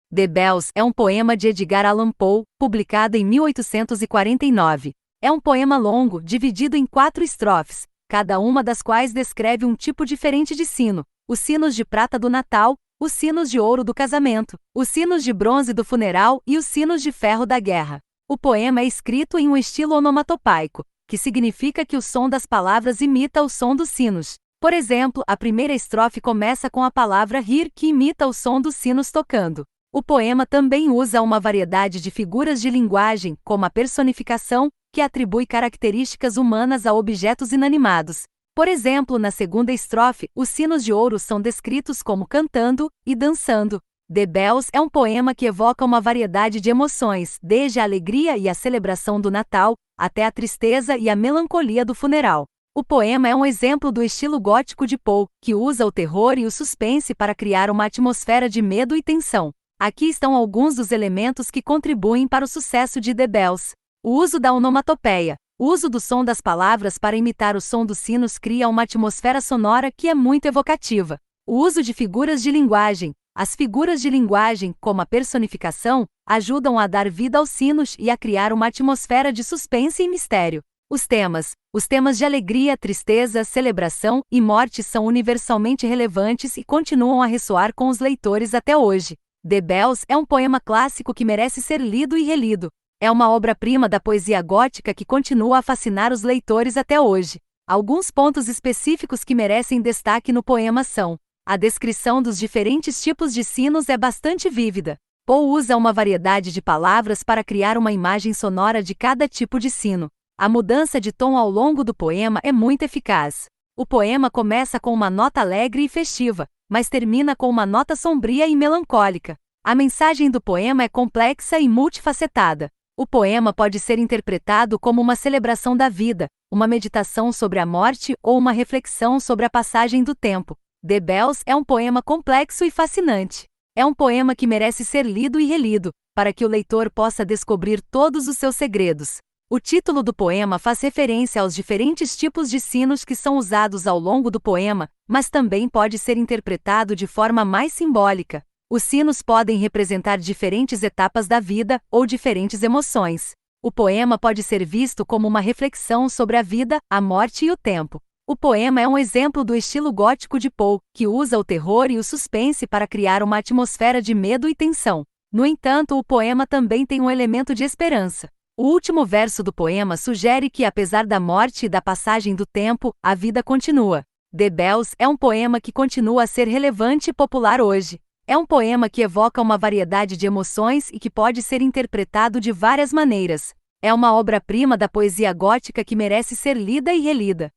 The Bells é um poema de Edgar Allan Poe, publicado em 1849. É um poema longo, dividido em 4 estrofes, cada uma das quais descreve um tipo diferente de sino: os sinos de prata do Natal, os sinos de ouro do casamento, os sinos de bronze do funeral e os sinos de ferro da guerra. O poema é escrito em um estilo onomatopaico, que significa que o som das palavras imita o som dos sinos. Por exemplo, a primeira estrofe começa com a palavra rir, que imita o som dos sinos tocando. O poema também usa uma variedade de figuras de linguagem, como a personificação, que atribui características humanas a objetos inanimados. Por exemplo, na segunda estrofe, os sinos de ouro são descritos como cantando e dançando. The Bells é um poema que evoca uma variedade de emoções, desde a alegria e a celebração do Natal, até a tristeza e a melancolia do funeral. O poema é um exemplo do estilo gótico de Poe, que usa o terror e o suspense para criar uma atmosfera de medo e tensão. Aqui estão alguns dos elementos que contribuem para o sucesso de The Bells. O uso da onomatopeia. O uso do som das palavras para imitar o som dos sinos cria uma atmosfera sonora que é muito evocativa. O uso de figuras de linguagem. As figuras de linguagem, como a personificação, ajudam a dar vida aos sinos e a criar uma atmosfera de suspense e mistério. Os temas de alegria, tristeza, celebração e morte são universalmente relevantes e continuam a ressoar com os leitores até hoje. The Bells é um poema clássico que merece ser lido e relido. É uma obra-prima da poesia gótica que continua a fascinar os leitores até hoje. Alguns pontos específicos que merecem destaque no poema são: a descrição dos diferentes tipos de sinos é bastante vívida. Poe usa uma variedade de palavras para criar uma imagem sonora de cada tipo de sino. A mudança de tom ao longo do poema é muito eficaz. O poema começa com uma nota alegre e festiva, mas termina com uma nota sombria e melancólica. A mensagem do poema é complexa e multifacetada. O poema pode ser interpretado como uma celebração da vida, uma meditação sobre a morte ou uma reflexão sobre a passagem do tempo. The Bells é um poema complexo e fascinante. É um poema que merece ser lido e relido, para que o leitor possa descobrir todos os seus segredos. O título do poema faz referência aos diferentes tipos de sinos que são usados ao longo do poema, mas também pode ser interpretado de forma mais simbólica. Os sinos podem representar diferentes etapas da vida ou diferentes emoções. O poema pode ser visto como uma reflexão sobre a vida, a morte e o tempo. O poema é um exemplo do estilo gótico de Poe, que usa o terror e o suspense para criar uma atmosfera de medo e tensão. No entanto, o poema também tem um elemento de esperança. O último verso do poema sugere que, apesar da morte e da passagem do tempo, a vida continua. The Bells é um poema que continua a ser relevante e popular hoje. É um poema que evoca uma variedade de emoções e que pode ser interpretado de várias maneiras. É uma obra-prima da poesia gótica que merece ser lida e relida.